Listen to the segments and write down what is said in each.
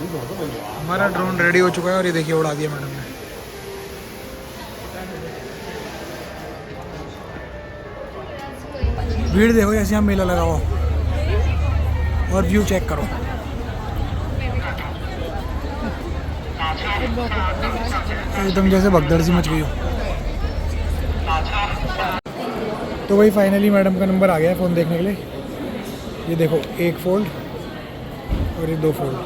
हमारा drone ready हो चुका है और ये देखिए उड़ा दिया मैडम ने। भीड़ देखो जैसे यहाँ मेला लगा हुआ, और व्यू चेक करो। एकदम जैसे भगदड़ सी मच गई हो। तो वही फाइनली मैडम का नंबर आ गया है फ़ोन देखने के लिए। ये देखो, एक फोल्ड और ये दो फोल्ड।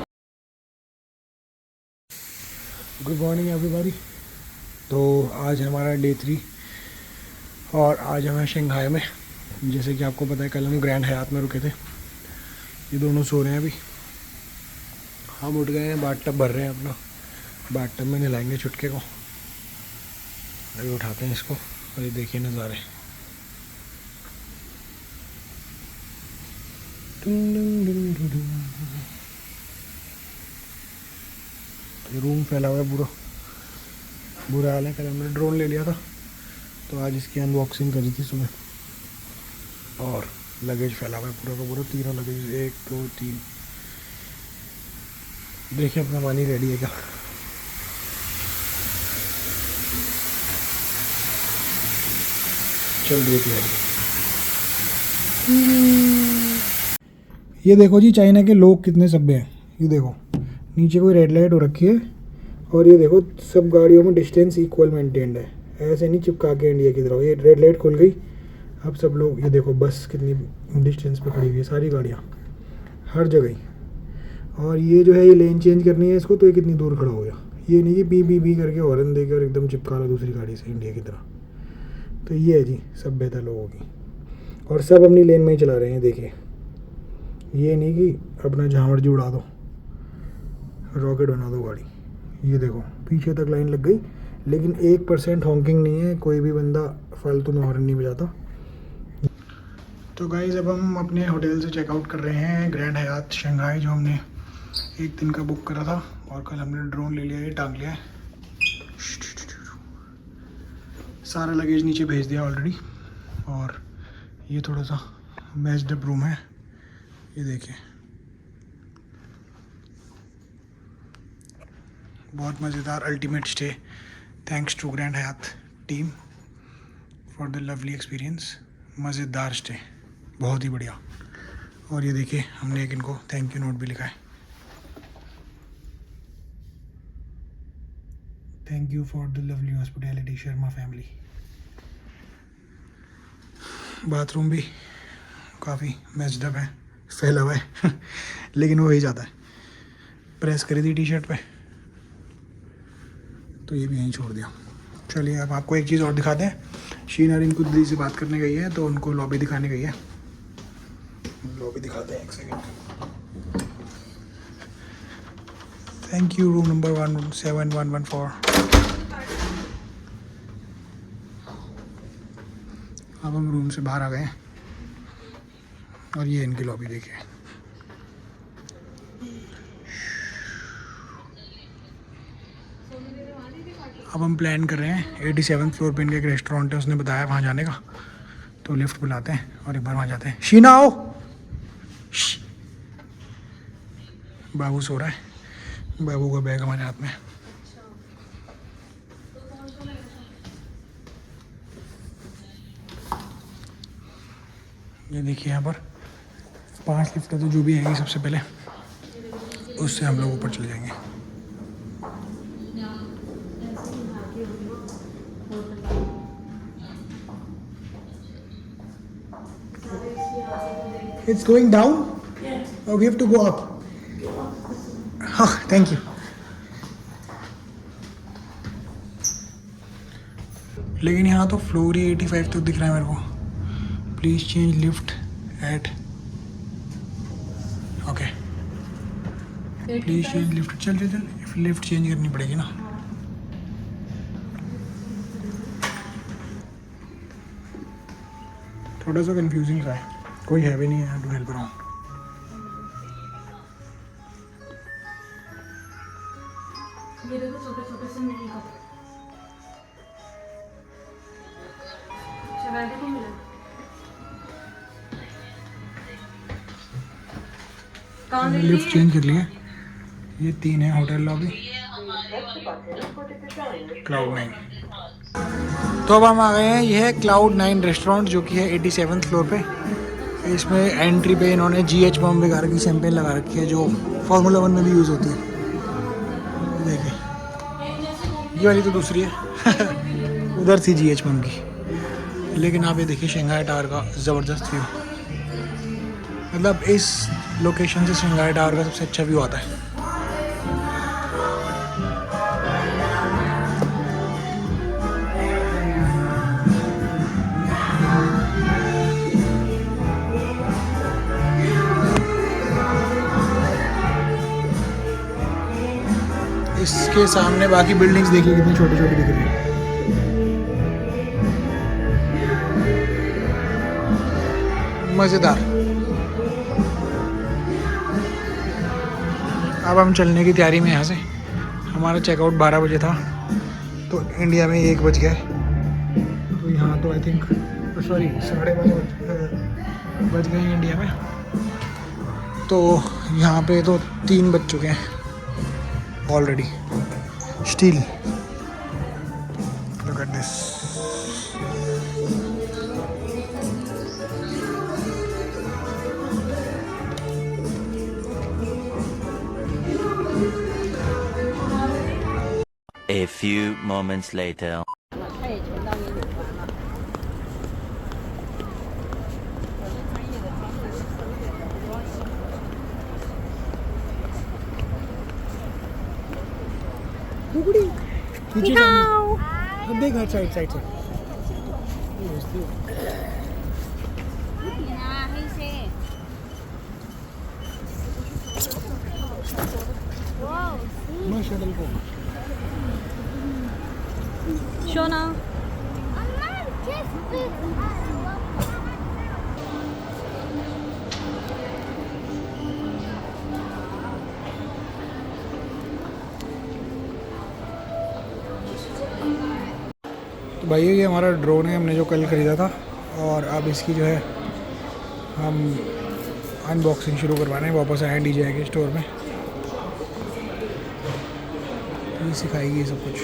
Good morning everybody. तो आज हमारा डे 3 और आज हम हैं शंघाई में। जैसे कि आपको पता है कल हम ग्रैंड हयात में रुके थे। ये दोनों सो रहे हैं अभी, हम उठ गए हैं, बाथ टब भर रहे हैं अपना। बाथ टब में नहलाएंगे छुटके को। अभी उठाते हैं इसको और ये देखिए नज़ारे। रूम फैला हुआ है पूरा, बुरा हाल है। कल हमने ड्रोन ले लिया था तो आज इसकी अनबॉक्सिंग करी थी सुबह। और लगेज फैला हुआ है पूरा का पूरा, तीनों लगेज, 1 2 3। देखिए अपना पानी रेडी है क्या। चल रही है। ये देखो जी चाइना के लोग कितने सभ्य हैं। ये देखो नीचे कोई रेड लाइट हो रखी है और ये देखो सब गाड़ियों में डिस्टेंस इक्वल मेंटेन्ड है, ऐसे नहीं चिपका के इंडिया की तरह। ये रेड लाइट खुल गई, अब सब लोग, ये देखो बस कितनी डिस्टेंस पे खड़ी हुई है, सारी गाड़ियाँ हर जगह। और ये जो है ये लेन चेंज करनी है इसको, तो ये कितनी दूर खड़ा हो गया। ये नहीं कि बी करके हॉर्न देकर और एकदम चिपका लो दूसरी गाड़ी से इंडिया की तरह। तो ये है जी सभ्यता लोगों की, और सब अपनी लेन में ही चला रहे हैं। देखिए ये नहीं कि अपना जहाँ मर्जी उड़ा दो, रॉकेट बना दो गाड़ी। ये देखो पीछे तक लाइन लग गई, लेकिन 1% हॉकिंग नहीं है, कोई भी बंदा फालतू में हॉर्न नहीं बजाता। तो गाइस अब हम अपने होटल से चेकआउट कर रहे हैं ग्रैंड हयात शंघाई, जो हमने एक दिन का बुक करा था। और कल हमने ड्रोन ले लिया, ये टांग लिया है। सारा लगेज नीचे भेज दिया ऑलरेडी। और ये थोड़ा सा मैच्ड अप रूम है, ये देखिए बहुत मज़ेदार ultimate stay. Thanks to Grand Hyatt team for the lovely experience. मज़ेदार स्टे, बहुत ही बढ़िया। और ये देखिए हमने एक इनको थैंक यू नोट भी लिखा है। Thank you for the lovely hospitality Sharma family. Bathroom भी काफ़ी मैच्ड अप है, फैला हुआ है लेकिन वो ही जाता है। प्रेस करी थी टी शर्ट पे तो ये भी यहीं छोड़ दिया। चलिए अब आपको एक चीज़ और दिखाते हैं। शीना इनको दीदी से बात करने गई है तो उनको लॉबी दिखाने गई है। लॉबी दिखाते हैं, एक second. Thank U room number 17114। अब हम रूम से बाहर आ गए हैं और ये इनकी लॉबी देखिए। अब हम प्लान कर रहे हैं 87 फ्लोर पे इनका एक रेस्टोरेंट है, उसने बताया वहाँ जाने का। तो लिफ्ट बुलाते हैं और एक बार वहाँ जाते हैं। शीना आओ। बाबू सो रहा है, बाबू का बैग हमारे हाथ में। ये देखिए यहाँ पर 5 लिफ्ट है, तो जो भी आएगी सबसे पहले उससे हम लोग ऊपर चले जाएंगे। It's going down? Yeah. Oh, we have to go up. Oh, thank you. लेकिन यहाँ तो फ्लोर ही 85 तक दिख रहा है मेरे को। Please change lift at, okay please change lift. चल चल चल, लिफ्ट चेंज करनी पड़ेगी ना। थोड़ा सा कंफ्यूजिंग सा है, कोई है भी नहीं है टू हेल्प अराउंड। ये देखो छोटे छोटे से मिनी कप, शराबी को मिला। लिफ्ट चेंज कर लिया, ये 3 है होटल लॉबी, Cloud9। तो अब हम आ गए हैं, ये है Cloud9 रेस्टोरेंट जो कि है 87th फ्लोर पे। इसमें एंट्री पे इन्होंने GH बॉम्बे कार की शैंपेन लगा रखी है जो फार्मूला 1 में भी यूज़ होती है। देखिए ये वाली तो दूसरी है उधर थी GH बॉम्ब की, लेकिन आप ये देखिए शंघाई टावर का ज़बरदस्त व्यू। मतलब इस लोकेशन से शंघाई टावर का सबसे अच्छा व्यू आता है। इसके सामने बाकी बिल्डिंग्स देखिए कितनी छोटी छोटी दिख रही है। मज़ेदार। अब हम चलने की तैयारी में यहाँ से। हमारा चेकआउट 12 बजे था, तो इंडिया में 1 बज गया। तो यहाँ तो आई थिंक सॉरी 12:30 बज गए हैं इंडिया में। तो यहाँ पे तो 3 बज चुके हैं already. Steel look at this. A few moments later. 它也全到英语班了。नीचे अब देख हर साइड साइड से। 你拿黑色。哇哦！ मैं शटल को说呢？ तो भाई ये हमारा ड्रोन है, हमने जो कल ख़रीदा था, और अब इसकी जो है हम अनबॉक्सिंग शुरू करवाने हैं। वापस आए DJI के स्टोर में, ये सिखाएगी ये सब कुछ।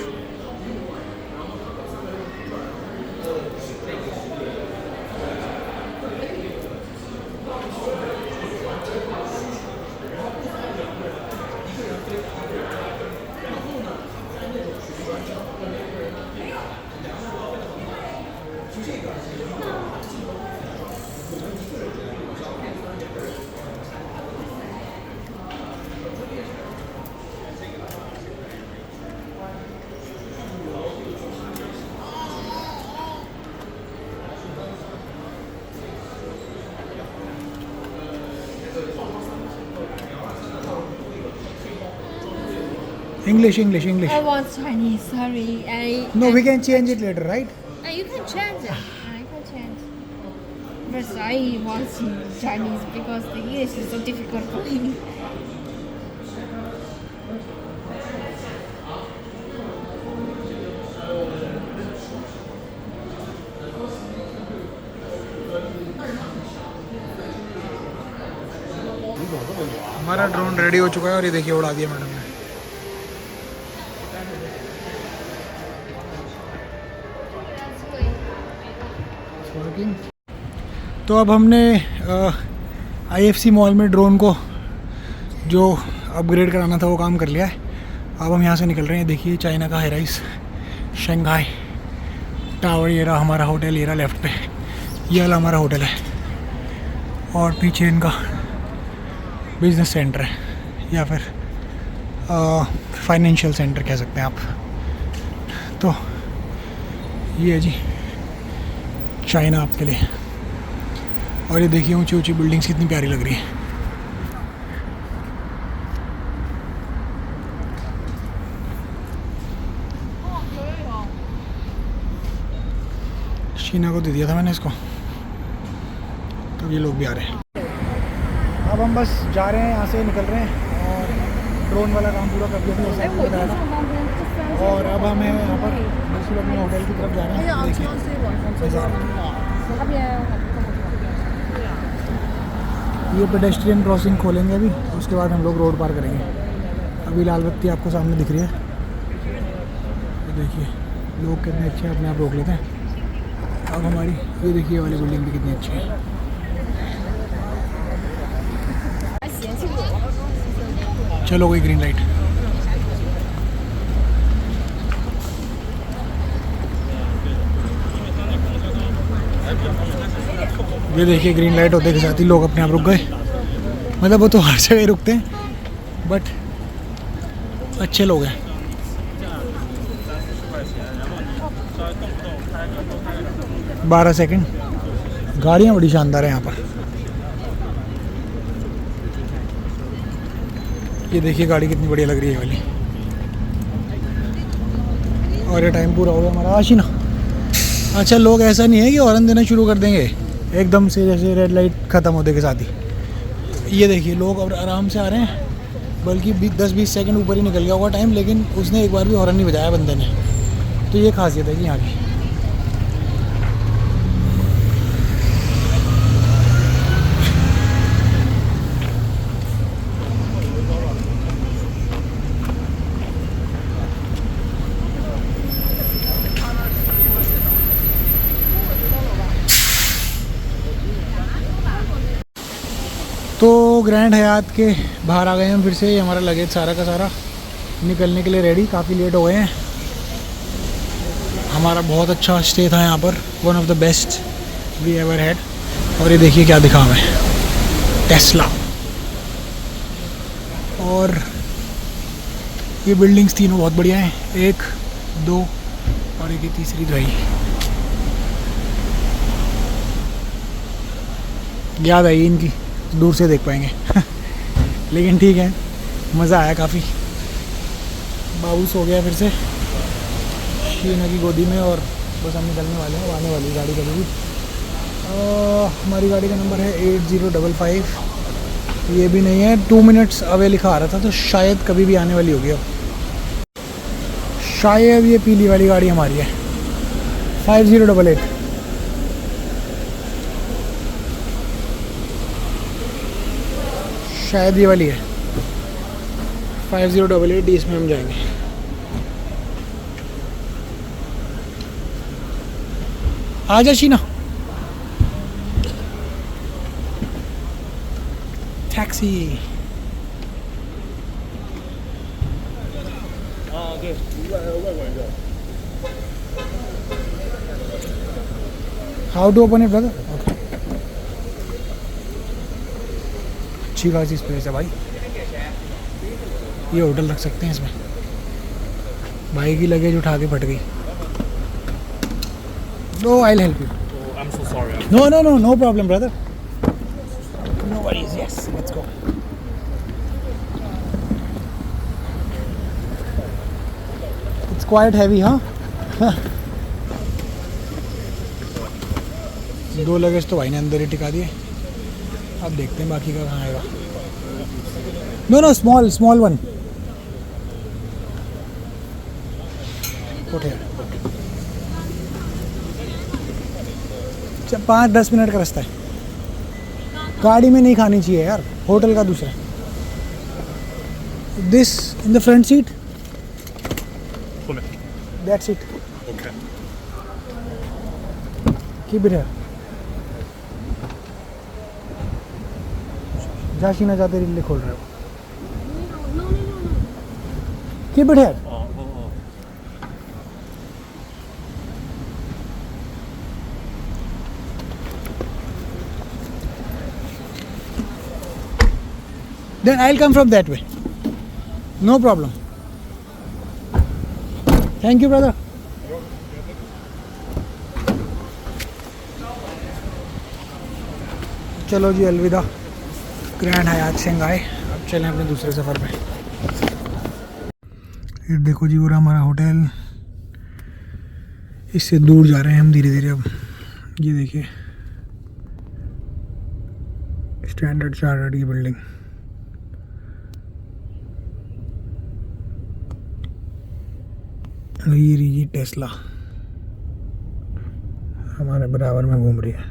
English. I want Chinese. Sorry. No, we can change it later, right? You can change it. I can change. But I want Chinese because the English is so difficult for me. हमारा drone ready हो चुका है और ये देखिए उड़ा दिया madam ने। तो अब हमने IFC मॉल में ड्रोन को जो अपग्रेड कराना था वो काम कर लिया है। अब हम यहाँ से निकल रहे हैं। देखिए चाइना का हाई राइज शंघाई टावर, ये रहा हमारा होटल, ये रहा लेफ़्ट पे, ये वाला हमारा होटल है, और पीछे इनका बिजनेस सेंटर है या फिर फाइनेंशियल सेंटर कह सकते हैं आप। तो ये है जी चाइना आपके लिए। और ये देखिए ऊंची ऊंची बिल्डिंग्स कितनी प्यारी लग रही है। शीना को दे दिया था मैंने इसको। तो ये लोग भी आ रहे हैं। अब हम बस जा रहे हैं, यहाँ से निकल रहे हैं और ड्रोन वाला काम पूरा कर दिया था। और अब हमें यहाँ पर बिल्कुल अपने होटल की तरफ जा रहे हैं। ये पेडेस्ट्रियन क्रॉसिंग खोलेंगे अभी, उसके बाद हम लोग रोड पार करेंगे। अभी लाल बत्ती आपको सामने दिख रही है, ये देखिए लोग कितने अच्छे अपने आप रोक लेते हैं। अब हमारी ये देखिए ये वाली बिल्डिंग भी कितनी अच्छी है। चलो कोई ग्रीन लाइट। ये देखिए ग्रीन लाइट होते के साथ ही लोग अपने आप रुक गए। मतलब वो तो हर जगह रुकते हैं बट अच्छे लोग हैं। बारह सेकंड। गाड़ियाँ बड़ी शानदार है यहाँ पर। ये देखिए गाड़ी कितनी बढ़िया लग रही है वाली। और ये टाइम पूरा हो गया हमारा आशिना। अच्छा लोग ऐसा नहीं है कि हॉर्न देना शुरू कर देंगे एकदम से, जैसे रेड लाइट ख़त्म होने के साथ ही। ये देखिए लोग अब आराम से आ रहे हैं, बल्कि 10-20 सेकंड ऊपर ही निकल गया होगा टाइम, लेकिन उसने एक बार भी हॉर्न नहीं बजाया बंदे ने। तो ये खासियत है कि यहाँ की। तो ग्रैंड हयात के बाहर आ गए हम फिर से। हमारा लगेज सारा का सारा निकलने के लिए रेडी। काफ़ी लेट हो गए हैं। हमारा बहुत अच्छा स्टे था यहाँ पर, one of the best we ever had. और ये देखिए क्या दिखा हुआ है, टेस्ला। और ये बिल्डिंग्स तीनों बहुत बढ़िया हैं, 1, 2 और एक तीसरी रही। याद आई इनकी, दूर से देख पाएंगे लेकिन ठीक है, मज़ा आया काफ़ी। बाबू सो गया फिर से शीना की गोदी में, और बस हम निकलने वाले हैं। आने वाली गाड़ी कभी भी। हमारी गाड़ी का नंबर है 8055। ये भी नहीं है, 2 मिनट्स अवे लिखा आ रहा था, तो शायद कभी भी आने वाली होगी। अब शायद ये पीली वाली गाड़ी हमारी है, 5088। शायद ये वाली है 5088, इसमें हम जाएंगे। आजा Sheena. Taxi. How to open it brother? Okay, अच्छी खासी स्पेस है भाई। ये होटल रख सकते हैं इसमें। भाई की लगेज उठा के फट गई। No, I will help you. I'm so sorry. No problem brother. No worries. Yes, let's go. It's quite heavy, huh? 2 luggage तो भाई ने अंदर ही टिका दिए। अब देखते हैं बाकी का कहाँ आएगा। No, small one. Put here. 5-10 minute का रास्ता है। गाड़ी में नहीं खानी चाहिए यार, होटल का दूसरा। This in the front seat, Pull it. That's it. Okay. Keep it here. जाशीना जाते रिले खोल रहे हो। Keep it here. Then I'll come from that way. No problem. Thank you, brother. चलो जी, अलविदा ग्रैंड हयात शंघाई। अब चलें अपने दूसरे सफ़र पे। ये देखो जी, वो रहा हमारा होटल। इससे दूर जा रहे हैं हम धीरे धीरे। अब ये देखिए स्टैंडर्ड चार्टर्ड की बिल्डिंग। ये रही टेस्ला हमारे बराबर में घूम रही है।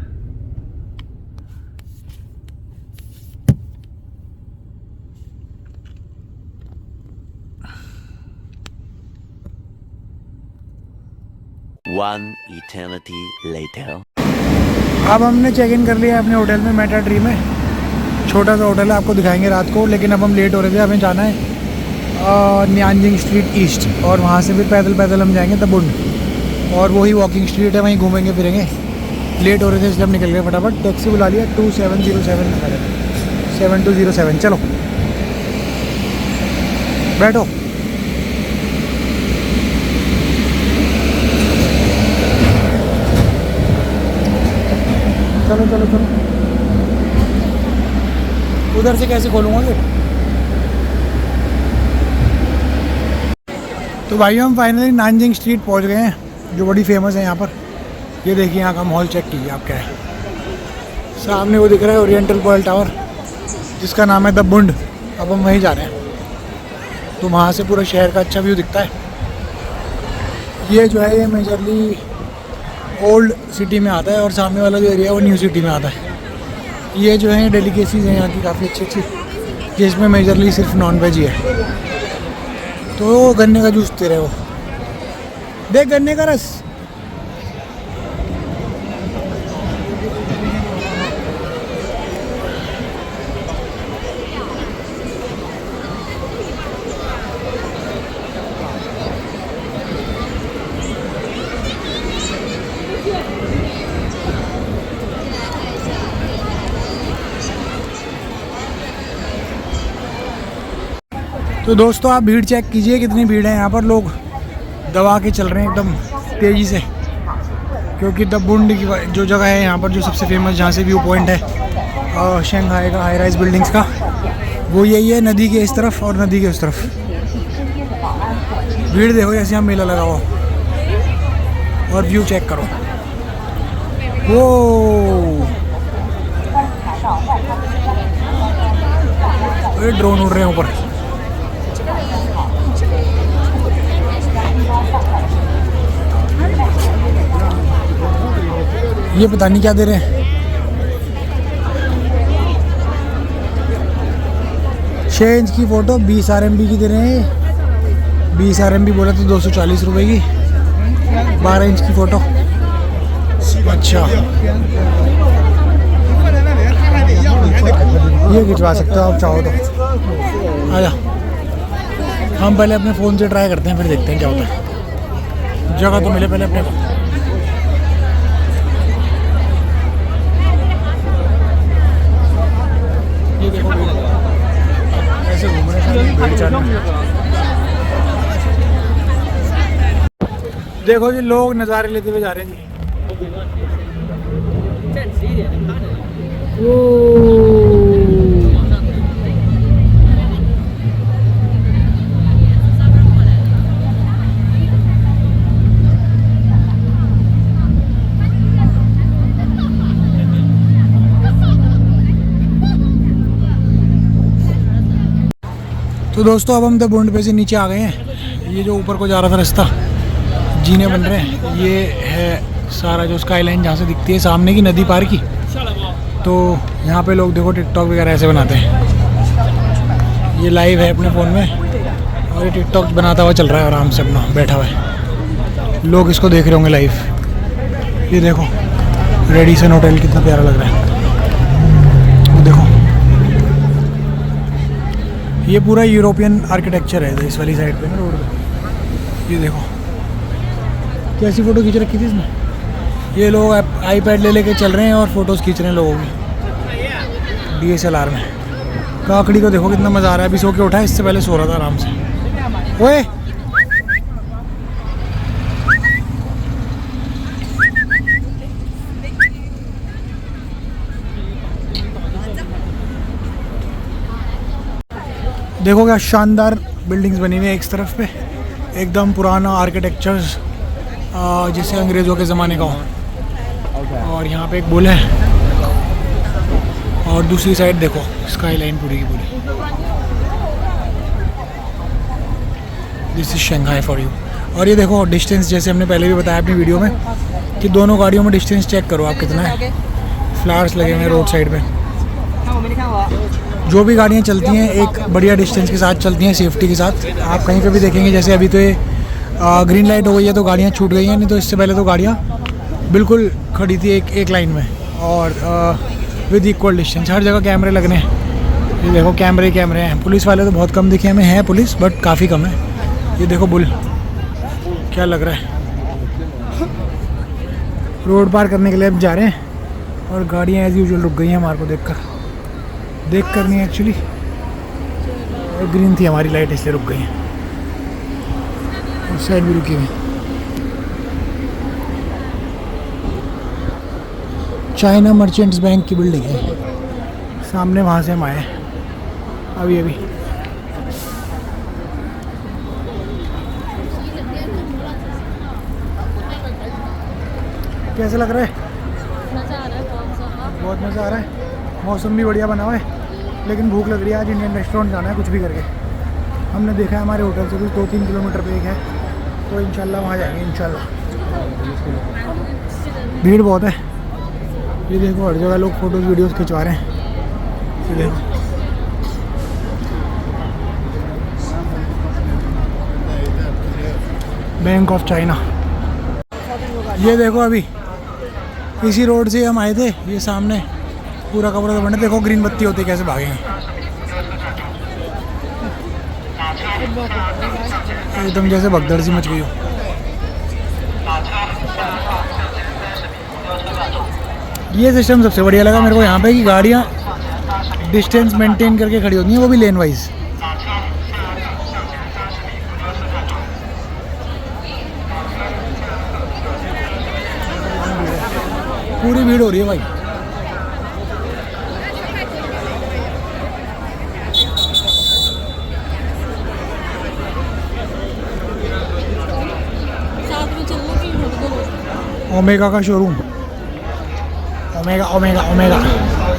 One eternity later. अब हमने चेक इन कर लिया है अपने होटल में, मेटा ट्री में। छोटा सा होटल है, आपको दिखाएंगे रात को। लेकिन अब हम लेट हो रहे थे, हमें जाना है न्यानजिंग स्ट्रीट ईस्ट, और वहाँ से फिर पैदल पैदल हम जाएंगे तबुंड, और वही वॉकिंग स्ट्रीट है, वहीं घूमेंगे फिरेंगे। लेट हो रहे थे इसलिए हम निकल गए फटाफट। टैक्सी बुला लिया, 2707 लिखा है, 7207। चलो बैठो। चलो चलो चलो, उधर से कैसे खोलूँगा फिर। तो भाई हम फाइनली नानजिंग स्ट्रीट पहुंच गए हैं, जो बड़ी फेमस है यहाँ पर। ये देखिए यहाँ का मॉल चेक कीजिए आप, क्या है सामने वो दिख रहा है, ओरिएंटल पॉल टावर, जिसका नाम है द बुंड। अब हम वहीं जा रहे हैं, तो वहाँ से पूरा शहर का अच्छा व्यू दिखता है। ये जो है ये मेजरली ओल्ड सिटी में आता है, और सामने वाला जो एरिया है वो न्यू सिटी में आता है। ये जो है डेलिकेसीज़ हैं यहाँ की काफ़ी अच्छी अच्छी, जिसमें मेजरली सिर्फ नॉन वेज ही है। तो गन्ने का जूस दे रहे हो, देख गन्ने का रस। तो दोस्तों आप भीड़ चेक कीजिए, कितनी भीड़ है यहाँ पर। लोग दबा के चल रहे हैं एकदम तेज़ी से, क्योंकि द बुंड की जो जगह है यहाँ पर, जो सबसे फेमस, जहाँ से व्यू पॉइंट है शंघाई का हाई राइज बिल्डिंग्स का, वो यही है, नदी के इस तरफ और नदी के उस तरफ। भीड़ देखो जैसे यहाँ मेला लगा हुआ, और व्यू चेक करो। वो ड्रोन उड़ रहे हैं ऊपर। ये पता नहीं क्या दे रहे हैं। चेंज की फ़ोटो 20 RMB की दे रहे हैं। 20 RMB बोला तो 240 रुपए की। 12 इंच की फ़ोटो। अच्छा, ये खिंचवा सकते हो आप चाहो तो। आजा, हम पहले अपने फ़ोन से ट्राई करते हैं, फिर देखते हैं क्या होता है। जगह तो मिले पहले अपने को। ये देखो ऐसे घूम रहे हैं। देखो जी, लोग नज़ारे लेते हुए जा रहे हैं जी। तो दोस्तों अब हम द बुंड पे से नीचे आ गए हैं। ये जो ऊपर को जा रहा था रास्ता, जीने बन रहे हैं। ये है सारा जो स्काईलाइन जहाँ से दिखती है सामने की, नदी पार की। तो यहाँ पे लोग देखो टिकटॉक वगैरह ऐसे बनाते हैं। ये लाइव है अपने फ़ोन में, और ये टिकटॉक बनाता हुआ चल रहा है आराम से अपना बैठा हुआ है। लोग इसको देख रहे होंगे लाइव। ये देखो रेडिसन होटल कितना प्यारा लग रहा है। देखो ये पूरा यूरोपियन आर्किटेक्चर है इस वाली साइड पे ना, रोड पे। ये देखो कैसी फ़ोटो खींच रखी थी इसमें। ये लोग आईपैड ले लेके चल रहे हैं और फ़ोटोज़ खींच रहे हैं लोगों की DSLR में। काकड़ी को देखो कितना मज़ा आ रहा है। अभी सो के उठा है, इससे पहले सो रहा था आराम से। ओए देखो क्या शानदार बिल्डिंग्स बनी हुई है एक तरफ पे, एकदम पुराना आर्किटेक्चर्स जैसे अंग्रेज़ों के ज़माने का हो। और यहाँ पे एक बुल है, और दूसरी साइड देखो स्काई लाइन पूरी की पूरी। This is Shanghai for you. और ये देखो डिस्टेंस, जैसे हमने पहले भी बताया अपनी वीडियो में कि दोनों गाड़ियों में डिस्टेंस चेक करो आप कितना है। फ्लावर्स लगे हुए हैं रोड साइड पे। जो भी गाड़ियाँ चलती हैं एक बढ़िया डिस्टेंस के साथ चलती हैं, सेफ्टी के साथ। आप कहीं पे भी देखेंगे, जैसे अभी तो ये ग्रीन लाइट हो गई है तो गाड़ियाँ छूट गई हैं, नहीं तो इससे पहले तो गाड़ियाँ बिल्कुल खड़ी थी एक लाइन में और विद इक्वल डिस्टेंस। हर जगह कैमरे लगने हैं, ये देखो कैमरे हैं। पुलिस वाले तो बहुत कम दिखे हमें, हैं पुलिस बट काफ़ी कम है। ये देखो बुल क्या लग रहा है। रोड पार करने के लिए अब जा रहे हैं और गाड़ियाँ एज यूजुअल रुक गई हैं हमारे को देख कर नहीं एक्चुअली, और ग्रीन थी हमारी लाइट इसलिए रुक गई हैं। उस साइड भी रुकी हुई। चाइना मर्चेंट्स बैंक की बिल्डिंग है सामने, वहाँ से हम आए अभी। कैसा लग रहा है? मज़ा आ रहा है, बहुत मज़ा आ रहा है। मौसम भी बढ़िया बना हुआ है, लेकिन भूख लग रही है। आज इंडियन रेस्टोरेंट जाना है कुछ भी करके। हमने देखा है हमारे होटल से कुछ 2-3 किलोमीटर पे एक है, तो इंशाल्लाह वहाँ जाएंगे इंशाल्लाह। भीड़ बहुत है, ये देखो हर जगह लोग फ़ोटोज़ वीडियोज़ खिंचवा रहे हैं। ये देखो बैंक ऑफ चाइना। ये देखो अभी इसी रोड से हम आए थे, ये सामने पूरा का पूरा बना। देखो ग्रीन बत्ती होती कैसे भागेंगे, एकदम जैसे भगदड़ सी मच गई हो। ये सिस्टम सबसे बढ़िया लगा मेरे को यहाँ पे कि गाड़ियाँ डिस्टेंस मेंटेन करके खड़ी होती हैं, वो भी लेन वाइज। पूरी भीड़ हो रही है भाई। साथ में चलना कि ढूंढ ओमेगा का शोरूम, ओमेगा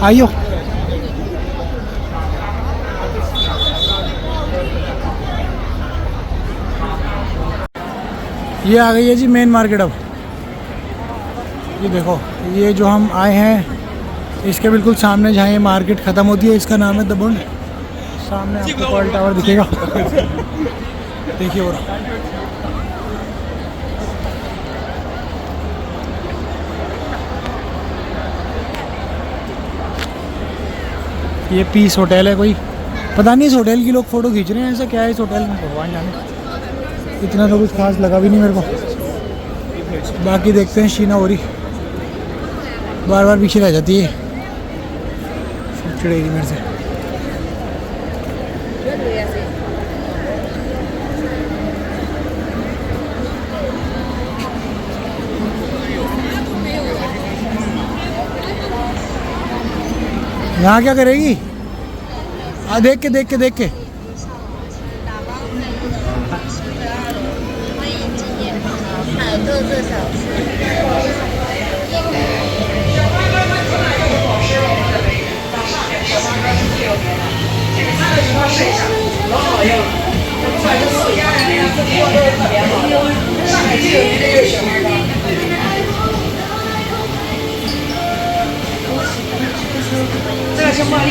आइयो। ये आ गई है जी मेन मार्केट। अब ये देखो, ये जो हम आए हैं इसके बिल्कुल सामने जहाँ ये मार्केट ख़त्म होती है, इसका नाम है द बुंड। सामने आपको पर्ल टावर दिखेगा। देखिए हो रहा, ये पीस होटल है कोई, पता नहीं इस होटल की लोग फ़ोटो खींच रहे हैं, ऐसा क्या है इस होटल में भगवान जाने। इतना तो कुछ खास लगा भी नहीं मेरे को। बाकी देखते हैं। शीना हो रही बार बार पीछे रह जाती है, चिड़ेगी मेरे से। यहाँ क्या करेगी? देख के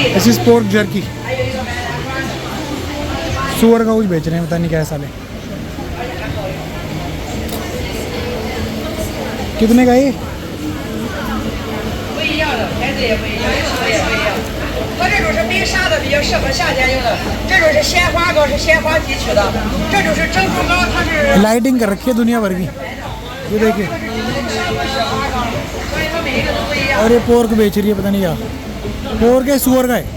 दिस इज पोर्क जर्की। सुअर का कुछ बेच रहे हैं, पता नहीं क्या साले। कितने का ये? 它这种是冰沙的，比较适合夏天用的。这种是鲜花糕，是鲜花提取的。这种是珍珠糕，它是 लाइटिंग कर रखी है दुनिया भर की, ये देखिए। और ये पोर्क बेच रही है, पता नहीं क्या पोर्क है, सुअर का है।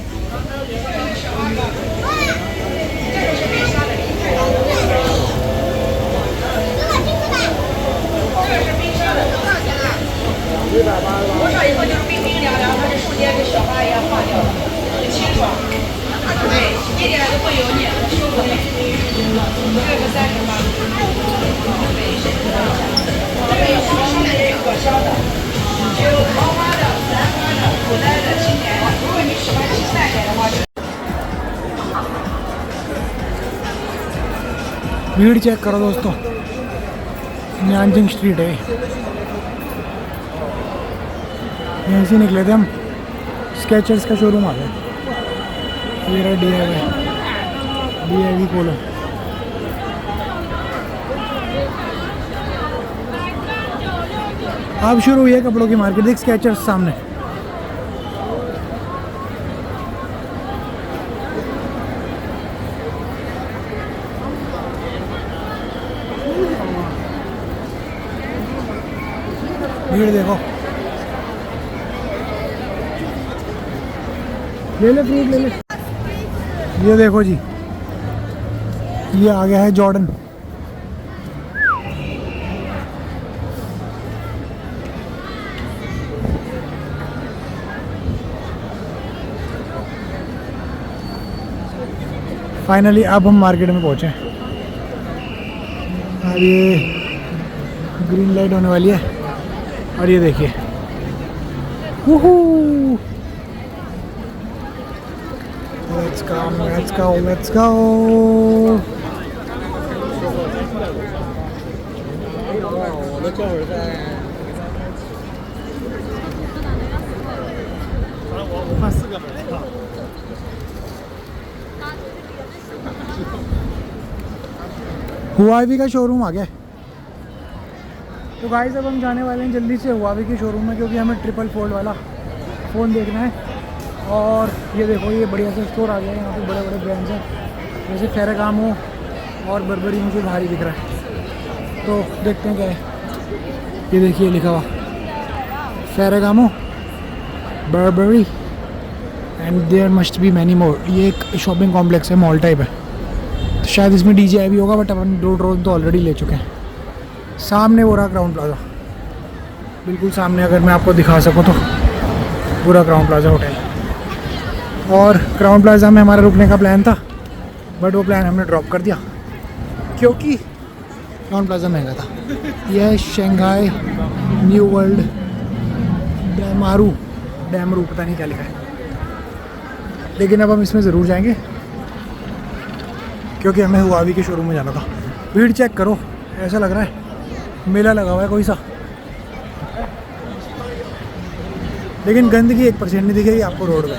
भीड़ चेक करो दोस्तों, न्यानजिंग स्ट्रीट है, यहीं से निकले थे हम। स्केचर्स का शोरूम आ गया, ये रहा DIY पोलो। अब शुरू हुई है कपड़ों की मार्केट। देख स्केचर्स सामने। भीड़ देखो। ले ले फ्रूट ले ले। ये देखो जी, ये आ गया है जॉर्डन। फाइनली अब हम मार्केट में पहुंचे। अब ये ग्रीन लाइट होने वाली है और ये देखिए, let's go let's go let's go. Huawei का शोरूम आ गया। तो गाइस अब हम जाने वाले हैं जल्दी से हुआवी के शोरूम में, क्योंकि हमें ट्रिपल फोल्ड वाला फ़ोन देखना है। और ये देखो, ये बढ़िया सा स्टोर आ गया है। यहाँ पे बड़े बड़े ब्रांड्स हैं, जैसे फेरागामो और बर्बरी मुझे भारी दिख रहा है। तो देखते हैं क्या है। ये देखिए लिखा हुआ Ferragamo, Burberry and there must be many more. ये एक शॉपिंग कॉम्प्लेक्स है, मॉल टाइप है। तो शायद इसमें DJI भी होगा, बट अपन दो ड्रोन तो ऑलरेडी ले चुके हैं। सामने वो रहा क्राउन प्लाजा, बिल्कुल सामने। अगर मैं आपको दिखा सकूँ तो पूरा क्राउन प्लाजा होटल। और क्राउन प्लाजा में हमारा रुकने का प्लान था, बट वो प्लान हमने ड्रॉप कर दिया क्योंकि क्राउन प्लाजा महंगा था। यह है शंघाई न्यू वर्ल्ड डैमरू पता नहीं क्या लिखा है, लेकिन अब हम इसमें ज़रूर जाएंगे क्योंकि हमें हुआवी के शोरूम में जाना था। भीड़ चेक करो, ऐसा लग रहा है मेला लगा हुआ है कोई सा। लेकिन गंदगी 1% नहीं दिखेगी आपको रोड में,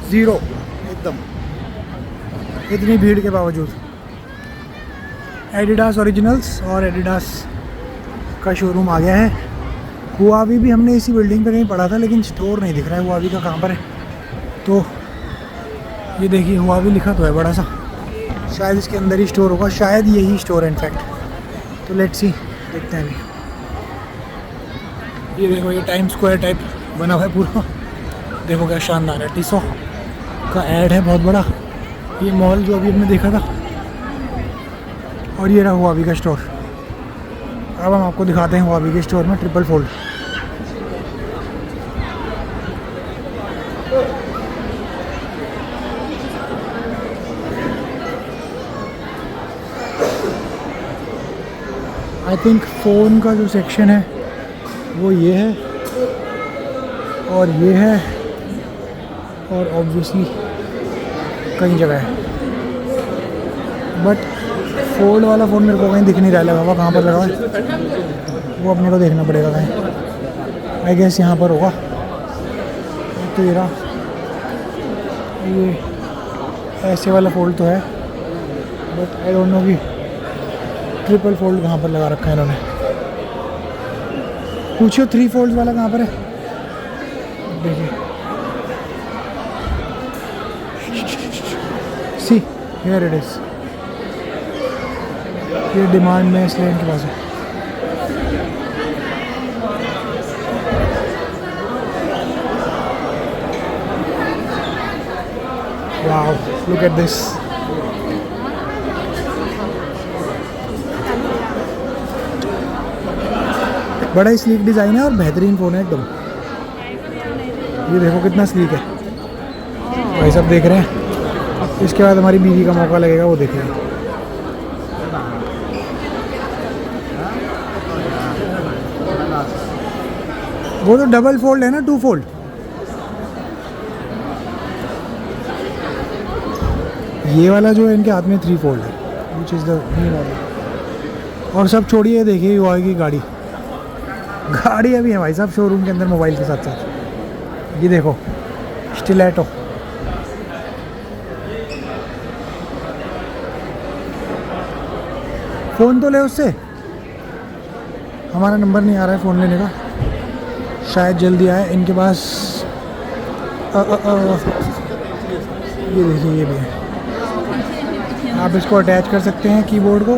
ज़ीरो एकदम, इतनी भीड़ के बावजूद। एडिडास ओरिजिनल्स और एडिडास का शोरूम आ गया है। हुआवी भी हमने इसी बिल्डिंग पे कहीं पढ़ा था, लेकिन स्टोर नहीं दिख रहा है हुआवी का कहाँ पर है। तो ये देखिए, हुआवी लिखा तो है बड़ा सा, शायद इसके अंदर ही स्टोर होगा, शायद यही स्टोर है इनफैक्ट। तो लेट्स सी, देखते हैं अभी। ये देखो, ये टाइम स्क्वायर टाइप बना हुआ है पूरा, देखो क्या शानदार है। टीसो का ऐड है बहुत बड़ा। ये मॉल जो अभी हमने देखा था, और ये रहा हुआवी का स्टोर। अब हम आपको दिखाते हैं हुआवी के स्टोर में triple fold. I think phone का जो सेक्शन है वो ये है और ये है, और ऑब्वियसली कई जगह है, बट फोल्ड वाला फ़ोन मेरे को कहीं दिख नहीं रहा लगा हुआ। कहाँ पर लगा है वो अपने को देखना पड़ेगा कहीं। आई गेस यहाँ पर होगा। तो ये रहा, ये ऐसे वाला फोल्ड तो है, बट आई डोंट नो कि ट्रिपल फोल्ड कहाँ पर लगा रखा है इन्होंने। पूछो 3 फोल्ड वाला कहाँ पर है, देखिए। See here it is. ये डिमांड में इसलिए इनके पास है। Wow, look at this. बड़ा ही स्लीक डिज़ाइन है और बेहतरीन फ़ोन है एकदम। ये देखो कितना स्लीक है, भाई सब देख रहे हैं। इसके बाद हमारी बीवी का मौका लगेगा, वो देखेंगे। वो तो डबल फोल्ड है ना, 2 फोल्ड। ये वाला जो है इनके हाथ में 3 फोल्ड है, which is the new model. और सब छोड़िए, देखिए हुआवी की गाड़ी अभी है भाई साहब शोरूम के अंदर मोबाइल के साथ साथ। ये देखो स्टिलेटो, फ़ोन तो ले उससे। हमारा नंबर नहीं आ रहा है फ़ोन लेने का, शायद जल्दी आए इनके पास। ये देखिए ये भी है, आप इसको अटैच कर सकते हैं कीबोर्ड को,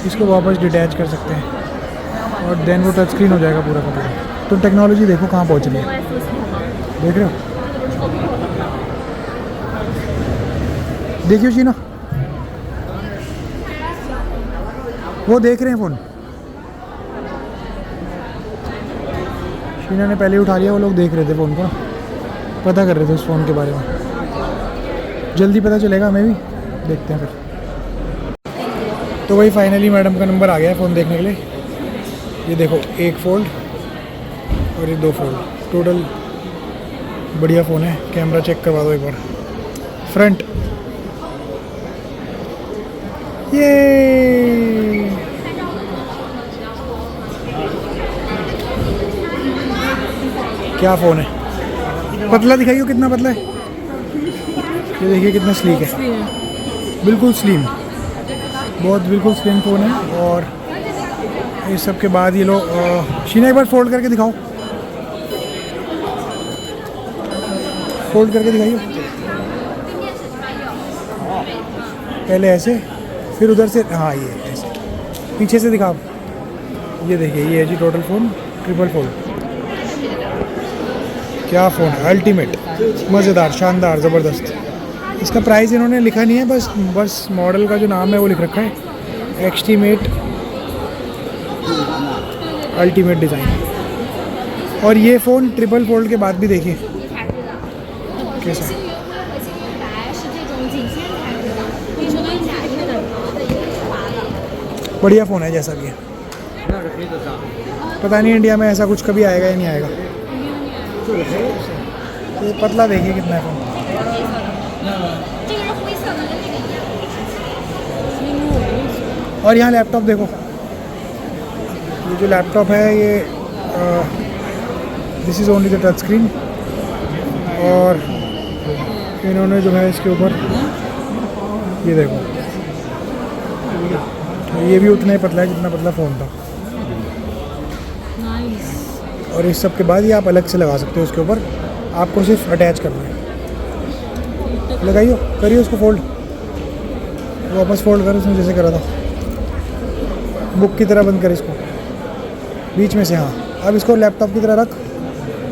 इसको वापस डिटैच कर सकते हैं और देन वो टच स्क्रीन हो जाएगा पूरा का पूरा। तो टेक्नोलॉजी देखो कहाँ पहुँच रही है, देख रहे हो? देखियो शीना, वो देख रहे हैं फ़ोन। शीना ने पहले उठा लिया, वो लोग देख रहे थे फ़ोन को, पता कर रहे थे उस फ़ोन के बारे में। जल्दी पता चलेगा हमें भी, देखते हैं फिर। तो वही फाइनली मैडम का नंबर आ गया है फ़ोन देखने के लिए। ये देखो, एक फ़ोल्ड और ये 2 फोल्ड, टोटल बढ़िया फ़ोन है। कैमरा चेक करवा दो एक बार, फ्रंट। ये क्या फ़ोन है, पतला दिखाइए कितना पतला है। ये देखिए कितना स्लीक है, बिल्कुल स्लिम, बहुत बिल्कुल स्लिम फ़ोन है। और इस सब के बाद ये लो, शीना एक बार फोल्ड करके दिखाओ, फोल्ड करके दिखाइए। पहले ऐसे, फिर उधर से, हाँ ये ऐसे, पीछे से दिखाओ। ये देखिए ये है जी टोटल फ़ोन, ट्रिपल फोल्ड। क्या फ़ोन है, अल्टीमेट, मज़ेदार, शानदार, ज़बरदस्त। इसका प्राइस इन्होंने लिखा नहीं है, बस मॉडल का जो नाम है वो लिख रखा है, एक्सटीमेट अल्टीमेट डिज़ाइन। और ये फ़ोन ट्रिपल फोल्ड के बाद भी देखिए कैसा है। बढ़िया फ़ोन है जैसा भी है। पता नहीं इंडिया में ऐसा कुछ कभी आएगा या नहीं आएगा। ये पतला देखिए कितना है फ़ोन। और यहाँ लैपटॉप देखो, ये जो लैपटॉप है ये this is only the touch screen. और इन्होंने जो है इसके ऊपर ये देखो, ये भी उतना ही पतला है जितना पतला फ़ोन था। और इस सब के बाद ये आप अलग से लगा सकते हो इसके ऊपर, आपको सिर्फ अटैच करना है। लगाइयो, करिए उसको फोल्ड, वापस फोल्ड कर उसने जैसे करा था, बुक की तरह बंद कर इसको बीच में से। हाँ, अब इसको लैपटॉप की तरह रख,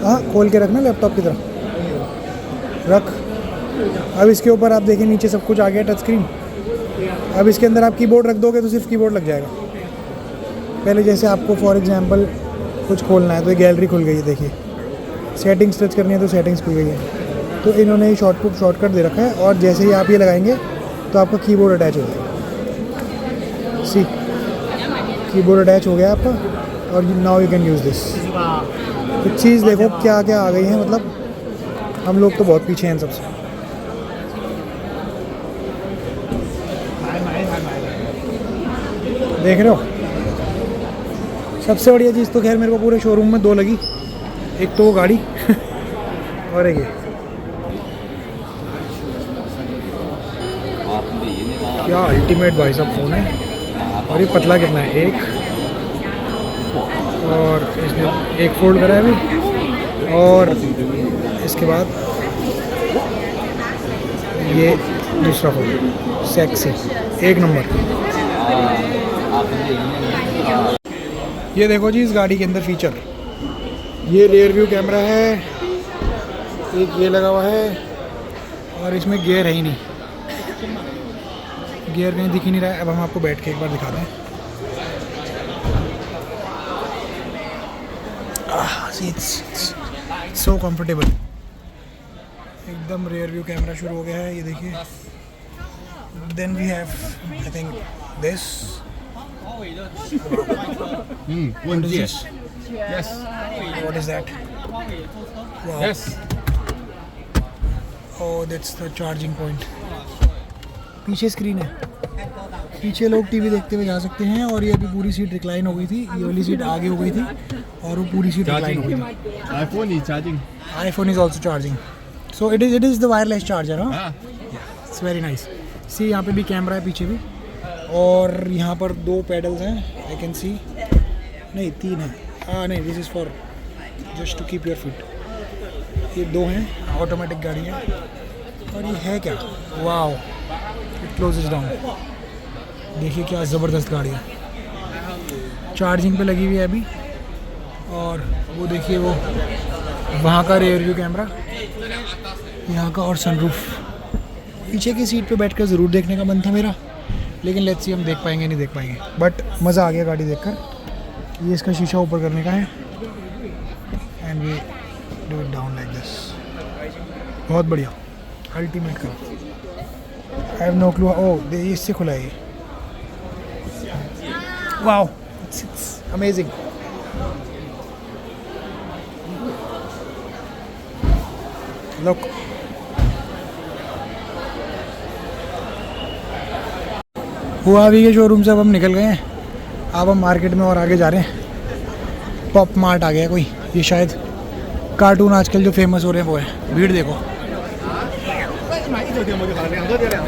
हाँ खोल के रखना, लैपटॉप की तरह रख। अब इसके ऊपर आप देखिए नीचे सब कुछ आ गया, टच स्क्रीन। अब इसके अंदर आप कीबोर्ड रख दोगे तो सिर्फ कीबोर्ड लग जाएगा। पहले जैसे आपको फॉर एग्जांपल कुछ खोलना है तो ये गैलरी खुल गई है, देखिए सेटिंग्स टच करनी है तो सेटिंग्स खुल गई है। तो इन्होंने शॉर्टकट दे रखा है, और जैसे ही आप ये लगाएंगे तो आपका कीबोर्ड अटैच हो जाएगा। सी, कीबोर्ड अटैच हो गया आपका, और now you can use this. तो चीज़ देखो क्या क्या आ गई है, मतलब हम लोग तो बहुत पीछे हैं सबसे। देख रहे हो, सबसे बढ़िया चीज़ तो खैर मेरे को पूरे शोरूम में 2 लगी, एक तो वो गाड़ी और एक ये। क्या अल्टीमेट भाई साहब फ़ोन है। और ये पतला कितना है, एक, और इसमें एक फोल्ड करा है अभी, और इसके बाद ये दूसरा फोल्ड, सेक्सी, एक नंबर। ये देखो जी इस गाड़ी के अंदर फीचर, ये रियर व्यू कैमरा है, एक ये लगा हुआ है, और इसमें गियर है ही नहीं, गियर कहीं दिख ही नहीं रहा है। अब हम आपको बैठ के एक बार दिखाते हैं। सो कंफर्टेबल, एकदम रियर व्यू कैमरा शुरू हो गया है, ये देखिए। Then we have I think this. What is this? Yes. What is that? Wow. Yes. Oh, that's the charging point. पीछे स्क्रीन है, पीछे लोग टीवी देखते हुए जा सकते हैं। और ये अभी पूरी सीट रिक्लाइन हो गई थी, ये वाली सीट आगे हो गई थी, और वो पूरी सीट रिक्लाइन हो गई थी। iPhone is charging. iPhone is also charging. So it is the wireless charger, huh? Ah. Yeah, it's very nice. See, यहाँ पे भी कैमरा है, पीछे भी, और यहाँ पर 2 पेडल्स हैं, आई कैन सी। नहीं 3 है। हाँ नहीं, this is for just to keep your fit. ये 2 हैं, ऑटोमेटिक गाड़ी है। और ये है क्या, वाओ, इट क्लोजेज डाउन। देखिए क्या ज़बरदस्त गाड़ी है, चार्जिंग पे लगी हुई है अभी। और वो देखिए वो वहाँ का रियर व्यू कैमरा, यहाँ का, और सनरूफ। पीछे की सीट पे बैठकर ज़रूर देखने का मन था मेरा, लेकिन लेट्स सी हम देख पाएंगे नहीं देख पाएंगे। बट मज़ा आ गया गाड़ी देखकर। ये इसका शीशा ऊपर करने का है and we do it down like this. बहुत बढ़िया, अल्टीमेट का। I have no clue. Oh ये इससे खुला है ये। Wow, it's amazing. Look, Huawei के शोरूम से अब हम निकल गए हैं। अब हम मार्केट में और आगे जा रहे हैं। पॉप मार्ट आ गया कोई, ये शायद कार्टून आजकल जो फेमस हो रहे हैं वो है। भीड़ देखो,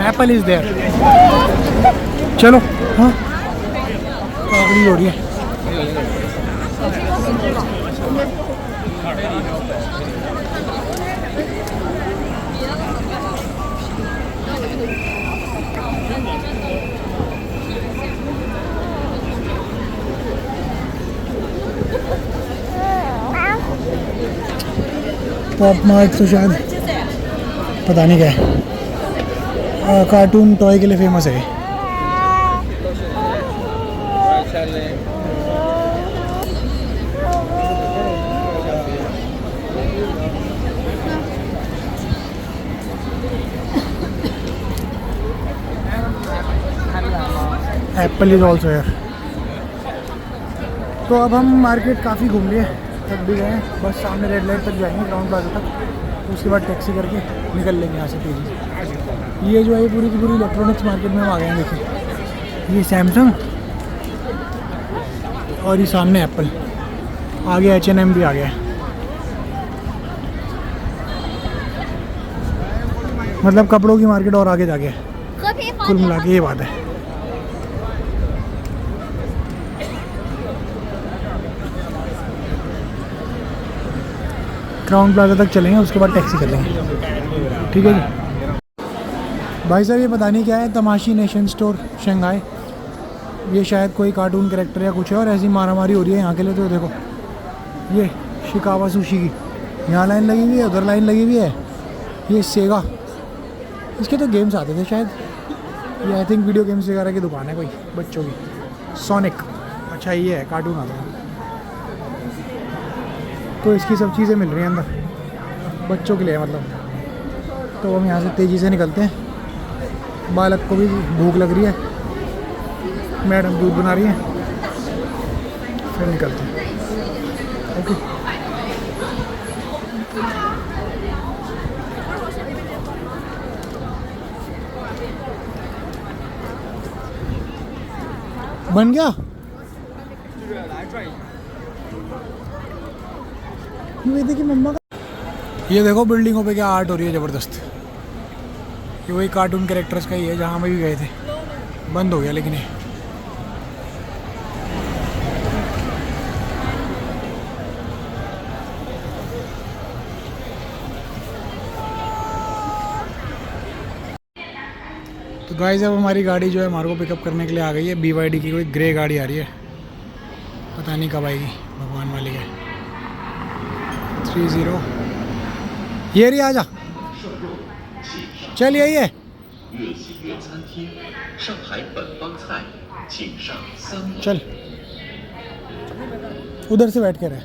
एप्पल इज देयर। चलो, हाँ काकड़ी हो रही है। पॉप मार्ट तो शायद पता नहीं क्या है, कार्टून टॉय के लिए फेमस है। Apple is also here. तो अब हम मार्केट काफ़ी घूम लिए, थक भी गए हैं। बस सामने रेड लाइट तक जाएंगे, क्राउन प्लाजा तक। उसके बाद टैक्सी करके निकल लेंगे यहाँ से तेज़ी से। ये जो है ये पूरी की पूरी इलेक्ट्रॉनिक्स मार्केट में हम आ गए हैं। देखिए ये सैमसंग और ये सामने एप्पल, आगे H&M भी आ गया है। मतलब कपड़ों की मार्केट और आगे जा गया है। कुल मिला के ये बात है। क्राउन प्लाजा तक चलेंगे, उसके बाद टैक्सी कर लेंगे। ठीक है जी। भाई साहब ये पता नहीं क्या है, तमाशी नेशन स्टोर शंघाई। ये शायद कोई कार्टून कैरेक्टर या कुछ है, और ऐसी मारामारी हो रही है यहाँ के लिए। तो देखो ये शिकावा सुशी की यहाँ लाइन लगी हुई है, उधर लाइन लगी हुई है। ये सेगा, इसके तो गेम्स आते थे शायद। ये आई थिंक वीडियो गेम्स वगैरह की दुकान है कोई बच्चों की। सोनिक, अच्छा ये है कार्टून आता है। तो इसकी सब चीज़ें मिल रही हैं अंदर बच्चों के लिए मतलब। तो हम यहाँ से तेज़ी से निकलते हैं। बालक को भी भूख लग रही है, मैडम दूध बना रही है, फिर निकलते हैं। ओके बन गया। ये देखिए मम्मा का, ये देखो बिल्डिंगों पे क्या आर्ट हो रही है ज़बरदस्त। ये वही कार्टून कैरेक्टर्स का ही है जहाँ हम भी गए थे। बंद हो गया लेकिन ये। तो गाइस अब हमारी गाड़ी जो है हमारे को पिकअप करने के लिए आ गई है। BYD की कोई ग्रे गाड़ी आ रही है, पता नहीं कब आएगी, भगवान वाली है। 30 ये रही, आजा चल यही है। चल उधर से बैठ के रहे।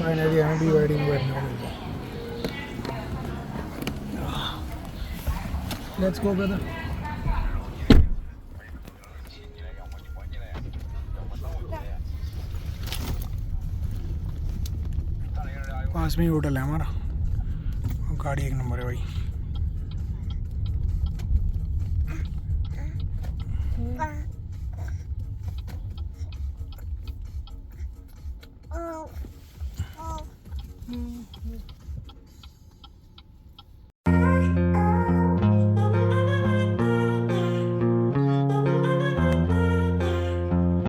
फाइनली हमें BYD में बैठने को मिल गया। Let's go brother. पास में ही होटल है हमारा, गाड़ी 1 नंबर है भाई।